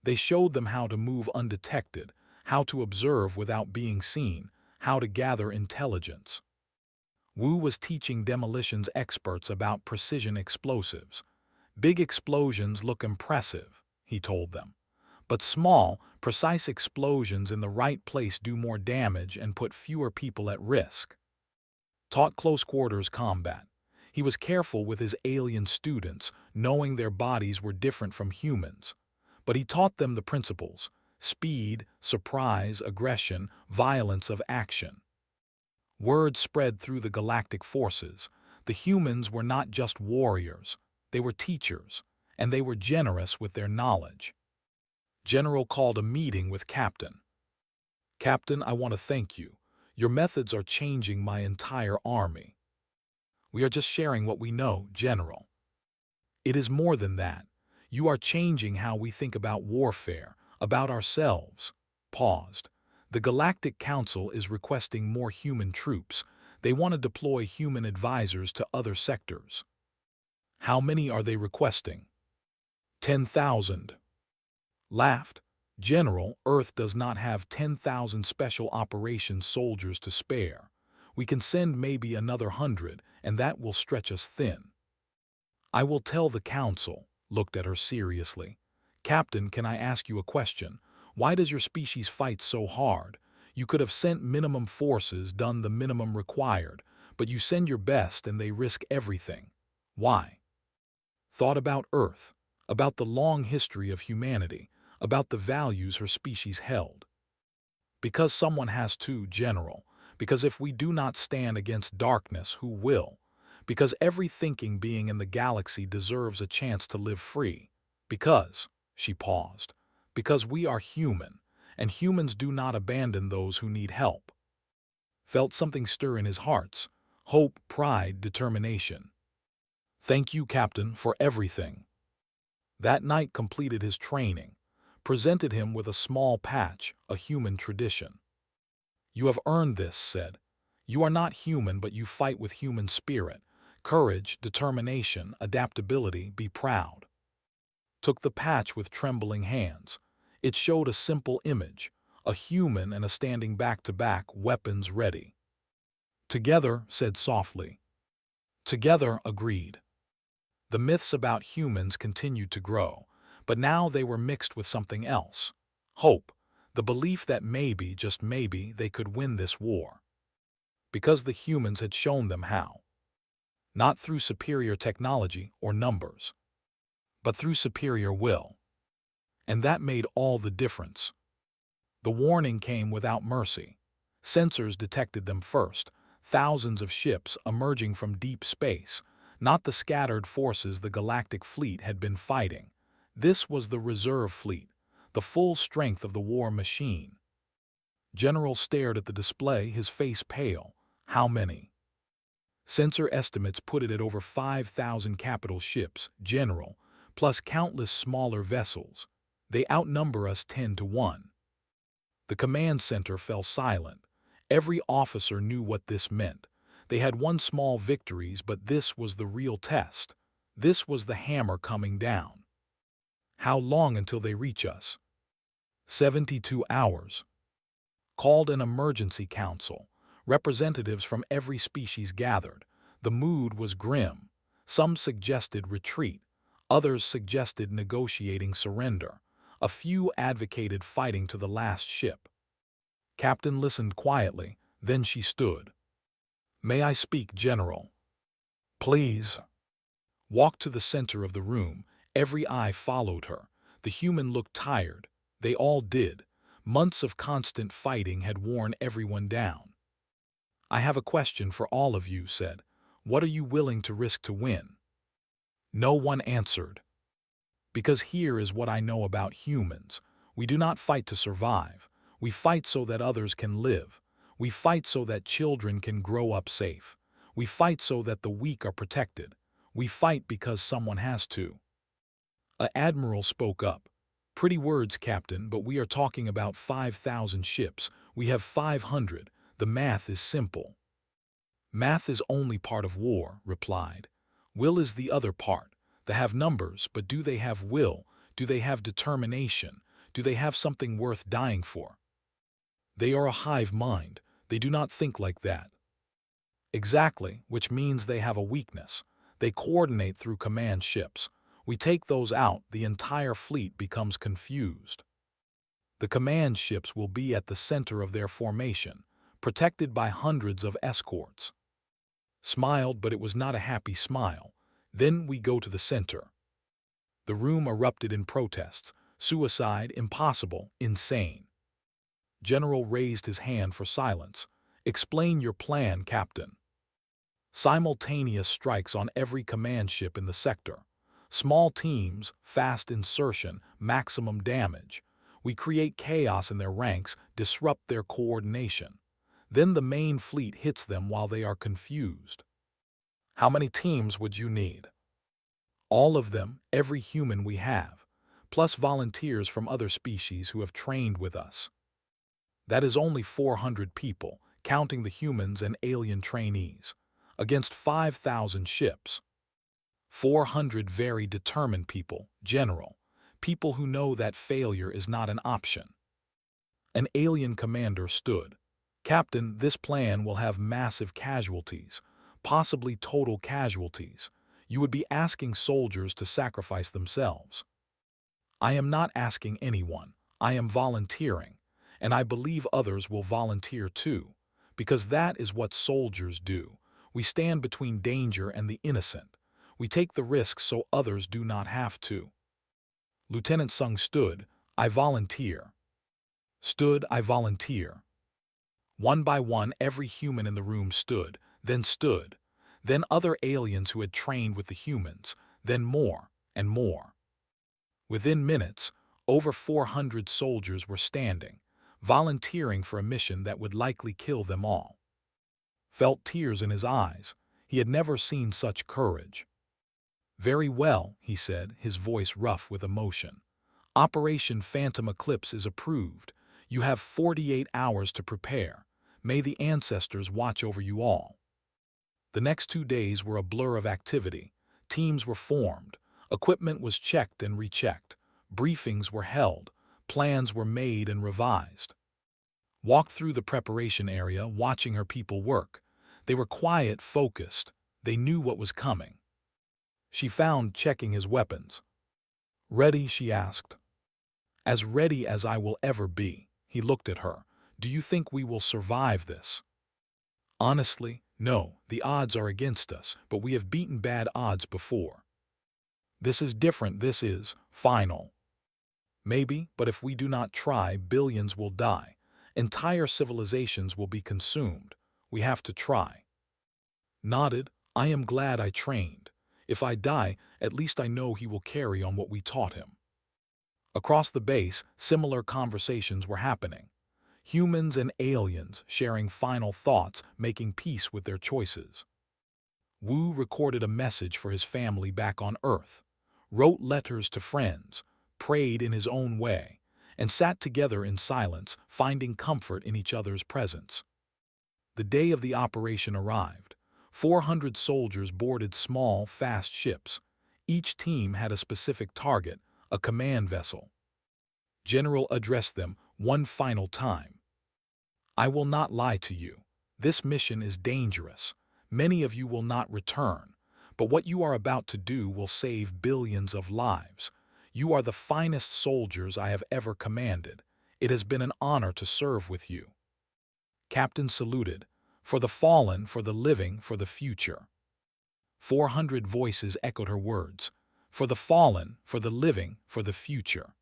They showed them how to move undetected, how to observe without being seen, how to gather intelligence. Wu was teaching demolitions experts about precision explosives. "Big explosions look impressive," he told them. "But small, precise explosions in the right place do more damage and put fewer people at risk." Taught close-quarters combat. He was careful with his alien students, knowing their bodies were different from humans. But he taught them the principles: speed, surprise, aggression, violence of action. Word spread through the galactic forces. The humans were not just warriors, they were teachers, and they were generous with their knowledge. General called a meeting with Captain. "Captain, I want to thank you. Your methods are changing my entire army." "We are just sharing what we know, General." "It is more than that. You are changing how we think about warfare, about ourselves." Paused. "The Galactic Council is requesting more human troops. They want to deploy human advisors to other sectors. How many are they requesting? 10,000. Laughed. General, Earth does not have 10,000 special operations soldiers to spare. We can send maybe another 100, and that will stretch us thin. I will tell the council, looked at her seriously. Captain, can I ask you a question? Why does your species fight so hard? You could have sent minimum forces, done the minimum required, but you send your best and they risk everything. Why? Thought about Earth, about the long history of humanity, about the values her species held. Because someone has to, General. Because if we do not stand against darkness, who will? Because every thinking being in the galaxy deserves a chance to live free. Because, she paused, because we are human, and humans do not abandon those who need help. Felt something stir in his hearts, hope, pride, determination. Thank you, Captain, for everything. That night completed his training, presented him with a small patch, a human tradition. You have earned this, said. You are not human, but you fight with human spirit. Courage, determination, adaptability, be proud. Took the patch with trembling hands. It showed a simple image, a human and a standing back-to-back, weapons ready. Together, said softly. Together, agreed. The myths about humans continued to grow, but now they were mixed with something else. Hope, the belief that maybe, just maybe, they could win this war. Because the humans had shown them how. Not through superior technology or numbers, but through superior will. And that made all the difference. The warning came without mercy. Sensors detected them first, thousands of ships emerging from deep space, not the scattered forces the Galactic Fleet had been fighting. This was the reserve fleet, the full strength of the war machine. General stared at the display, his face pale. How many? Sensor estimates put it at over 5,000 capital ships, General, plus countless smaller vessels. They outnumber us 10-1. The command center fell silent. Every officer knew what this meant. They had won small victories, but this was the real test. This was the hammer coming down. How long until they reach us? 72 hours. Called an emergency council. Representatives from every species gathered. The mood was grim. Some suggested retreat. Others suggested negotiating surrender. A few advocated fighting to the last ship. Captain listened quietly, then she stood. May I speak, General? Please. Walked to the center of the room. Every eye followed her. The human looked tired. They all did. Months of constant fighting had worn everyone down. I have a question for all of you, said. What are you willing to risk to win? No one answered. Because here is what I know about humans. We do not fight to survive. We fight so that others can live. We fight so that children can grow up safe. We fight so that the weak are protected. We fight because someone has to. An admiral spoke up. Pretty words, Captain, but we are talking about 5,000 ships. We have 500. The math is simple. Math is only part of war, replied. Will is the other part. They have numbers, but do they have will? Do they have determination? Do they have something worth dying for? They are a hive mind. They do not think like that. Exactly, which means they have a weakness. They coordinate through command ships. We take those out, the entire fleet becomes confused. The command ships will be at the center of their formation, protected by hundreds of escorts. Smiled, but it was not a happy smile. Then we go to the center. The room erupted in protests. Suicide, impossible, insane. General raised his hand for silence. Explain your plan, Captain. Simultaneous strikes on every command ship in the sector. Small teams, fast insertion, maximum damage. We create chaos in their ranks, disrupt their coordination. Then the main fleet hits them while they are confused. How many teams would you need? All of them, every human we have, plus volunteers from other species who have trained with us. That is only 400 people. counting the humans and alien trainees, against 5,000 ships. 400 very determined people, General, people who know that failure is not an option. An alien commander stood. Captain, this plan will have massive casualties, possibly total casualties. You would be asking soldiers to sacrifice themselves. I am not asking anyone. I am volunteering, and I believe others will volunteer too, because that is what soldiers do. We stand between danger and the innocent. We take the risks so others do not have to. Lieutenant Sung stood. I volunteer. Stood, I volunteer. One by one, every human in the room stood, then stood. Then other aliens who had trained with the humans, then more and more. Within minutes, over 400 soldiers were standing, volunteering for a mission that would likely kill them all. Felt tears in his eyes. He had never seen such courage. Very well, he said, his voice rough with emotion. Operation Phantom Eclipse is approved. You have 48 hours to prepare. May the ancestors watch over you all. The next 2 days were a blur of activity. Teams were formed. Equipment was checked and rechecked. Briefings were held. Plans were made and revised. Walked through the preparation area, watching her people work. They were quiet, focused. They knew what was coming. She found checking his weapons. Ready, she asked. As ready as I will ever be. He looked at her. Do you think we will survive this? Honestly, no. The odds are against us, but we have beaten bad odds before. This is different. This is final. Maybe, but if we do not try, billions will die. Entire civilizations will be consumed. We have to try. Nodded. I am glad I trained. If I die, at least I know he will carry on what we taught him. Across the base, similar conversations were happening. Humans and aliens sharing final thoughts, making peace with their choices. Wu recorded a message for his family back on Earth, wrote letters to friends, prayed in his own way, and sat together in silence, finding comfort in each other's presence. The day of the operation arrived. 400 soldiers boarded small, fast ships. Each team had a specific target, a command vessel. General addressed them one final time. I will not lie to you. This mission is dangerous. Many of you will not return, but what you are about to do will save billions of lives. You are the finest soldiers I have ever commanded. It has been an honor to serve with you. Captain saluted. For the fallen, for the living, for the future. 400 voices echoed her words. For the fallen, for the living, for the future.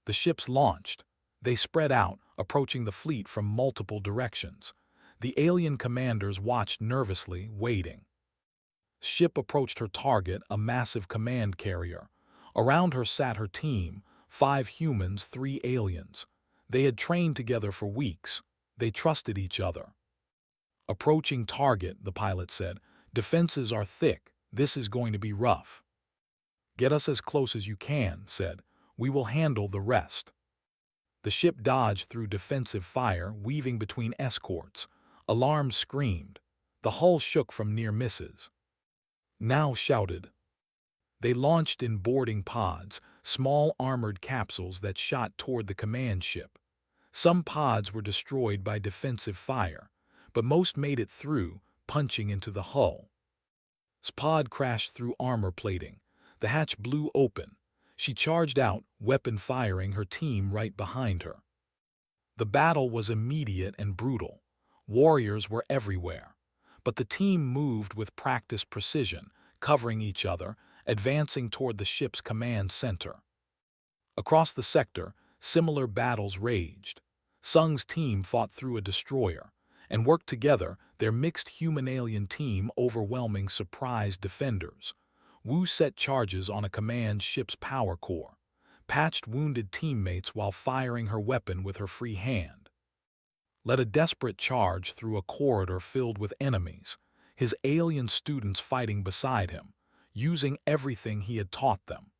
The ships launched. They spread out, approaching the fleet from multiple directions. The alien commanders watched nervously, waiting. Ship approached her target, a massive command carrier. Around her sat her team, 5 humans, 3 aliens. They had trained together for weeks. They trusted each other. Approaching target, the pilot said. Defenses are thick. This is going to be rough. Get us as close as you can, said. We will handle the rest. The ship dodged through defensive fire, weaving between escorts. Alarms screamed. The hull shook from near misses. Now shouted. They launched in boarding pods, small armored capsules that shot toward the command ship. Some pods were destroyed by defensive fire, but most made it through, punching into the hull. Spod crashed through armor plating. The hatch blew open. She charged out, weapon firing, her team right behind her. The battle was immediate and brutal. Warriors were everywhere. But the team moved with practiced precision, covering each other, advancing toward the ship's command center. Across the sector, similar battles raged. Sung's team fought through a destroyer, and worked together, their mixed human-alien team overwhelming surprise defenders. Wu set charges on a command ship's power core, patched wounded teammates while firing her weapon with her free hand. Led a desperate charge through a corridor filled with enemies, his alien students fighting beside him, using everything he had taught them.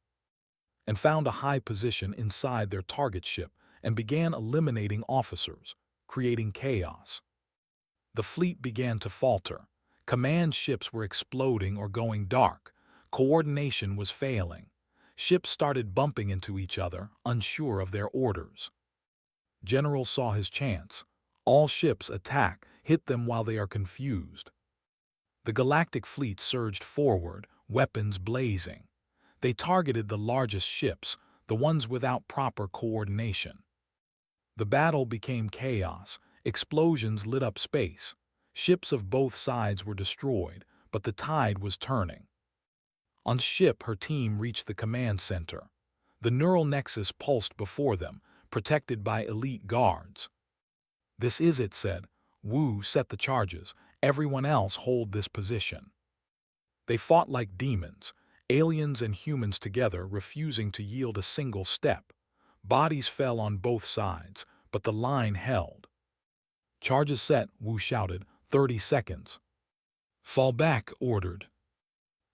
And found a high position inside their target ship and began eliminating officers, creating chaos. The fleet began to falter. Command ships were exploding or going dark. Coordination was failing. Ships started bumping into each other, unsure of their orders. General saw his chance. All ships attack, hit them while they are confused. The Galactic fleet surged forward, weapons blazing. They targeted the largest ships, the ones without proper coordination. The battle became chaos. Explosions lit up space. Ships of both sides were destroyed, but the tide was turning. On ship, her team reached the command center. The neural nexus pulsed before them, protected by elite guards. "This is it," said. "Wu, set the charges. Everyone else hold this position." They fought like demons, aliens and humans together, refusing to yield a single step. Bodies fell on both sides, but the line held. "Charges set," Wu shouted. 30 seconds. "Fall back," ordered.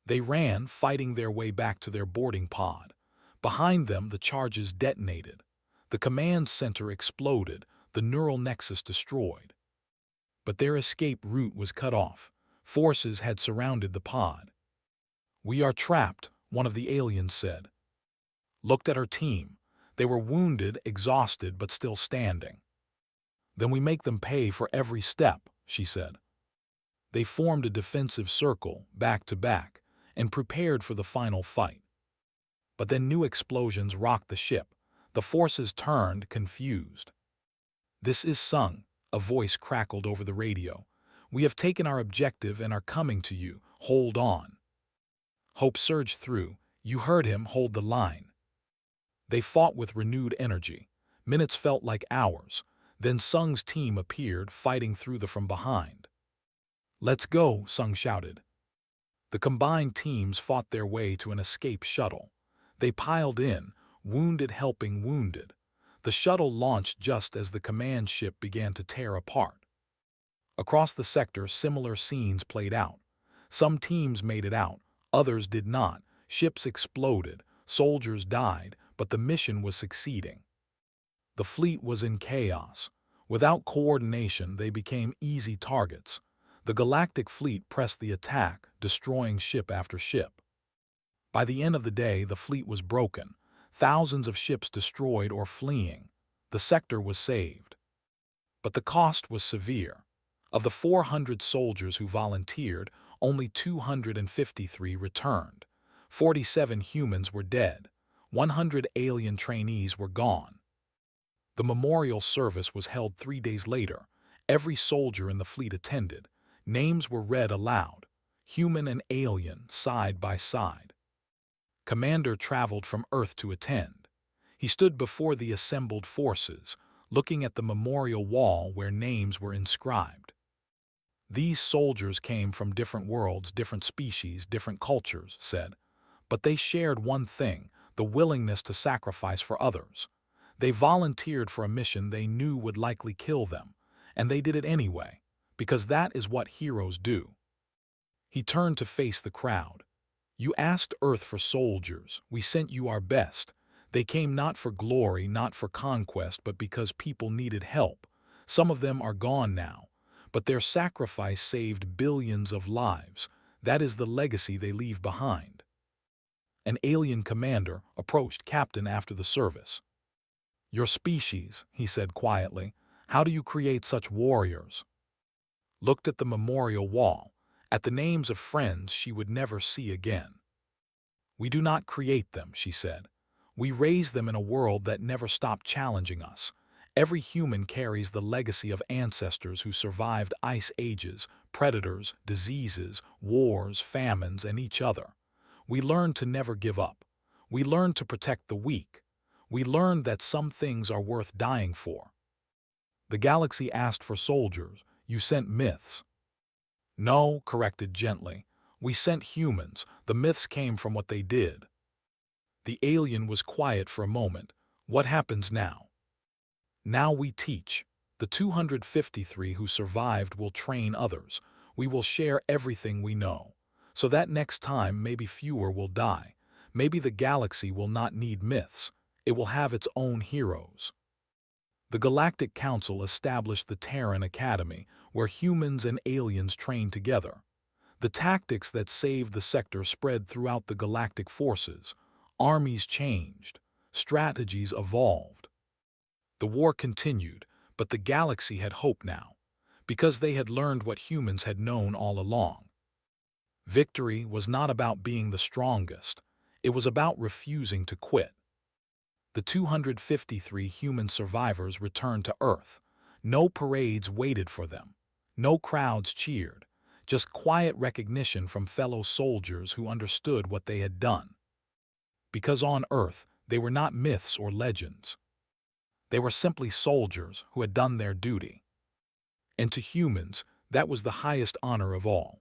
They ran, fighting their way back to their boarding pod. Behind them, the charges detonated. The command center exploded, the neural nexus destroyed. But their escape route was cut off. Forces had surrounded the pod. "We are trapped," one of the aliens said. Looked at her team. They were wounded, exhausted, but still standing. "Then we make them pay for every step," she said. They formed a defensive circle, back to back, and prepared for the final fight. But then new explosions rocked the ship. The forces turned, confused. "This is Sung," a voice crackled over the radio. "We have taken our objective and are coming to you. Hold on." Hope surged through. "You heard him. Hold the line." They fought with renewed energy. Minutes felt like hours. Then Sung's team appeared, fighting through from behind. "Let's go," Sung shouted. The combined teams fought their way to an escape shuttle. They piled in, wounded helping wounded. The shuttle launched just as the command ship began to tear apart. Across the sector, similar scenes played out. Some teams made it out, others did not. Ships exploded, soldiers died, but the mission was succeeding. The fleet was in chaos. Without coordination, they became easy targets. The Galactic fleet pressed the attack, destroying ship after ship. By the end of the day, the fleet was broken. Thousands of ships destroyed or fleeing. The sector was saved. But the cost was severe. Of the 400 soldiers who volunteered, only 253 returned. 47 humans were dead. 100 alien trainees were gone. The memorial service was held 3 days later. Every soldier in the fleet attended. Names were read aloud. Human and alien, side by side. Commander traveled from Earth to attend. He stood before the assembled forces, looking at the memorial wall where names were inscribed. "These soldiers came from different worlds, different species, different cultures," said. "But they shared one thing, the willingness to sacrifice for others. They volunteered for a mission they knew would likely kill them, and they did it anyway, because that is what heroes do." He turned to face the crowd. "You asked Earth for soldiers. We sent you our best. They came not for glory, not for conquest, but because people needed help. Some of them are gone now, but their sacrifice saved billions of lives. That is the legacy they leave behind." An alien commander approached Captain after the service. "Your species," he said quietly. "How do you create such warriors?" Looked at the memorial wall, at the names of friends she would never see again. "We do not create them," she said. "We raise them in a world that never stopped challenging us. Every human carries the legacy of ancestors who survived ice ages, predators, diseases, wars, famines, and each other. We learned to never give up. We learned to protect the weak. We learned that some things are worth dying for." The galaxy asked for soldiers. "You sent myths." "No," corrected gently. "We sent humans. The myths came from what they did." The alien was quiet for a moment. "What happens now?" "Now we teach. The 253 who survived will train others. We will share everything we know. So that next time maybe fewer will die. Maybe the galaxy will not need myths. It will have its own heroes." The Galactic Council established the Terran Academy, where humans and aliens trained together. The tactics that saved the sector spread throughout the galactic forces. Armies changed. Strategies evolved. The war continued, but the galaxy had hope now, because they had learned what humans had known all along. Victory was not about being the strongest. It was about refusing to quit. The 253 human survivors returned to Earth. No parades waited for them. No crowds cheered. Just quiet recognition from fellow soldiers who understood what they had done. Because on Earth, they were not myths or legends. They were simply soldiers who had done their duty. And to humans, that was the highest honor of all.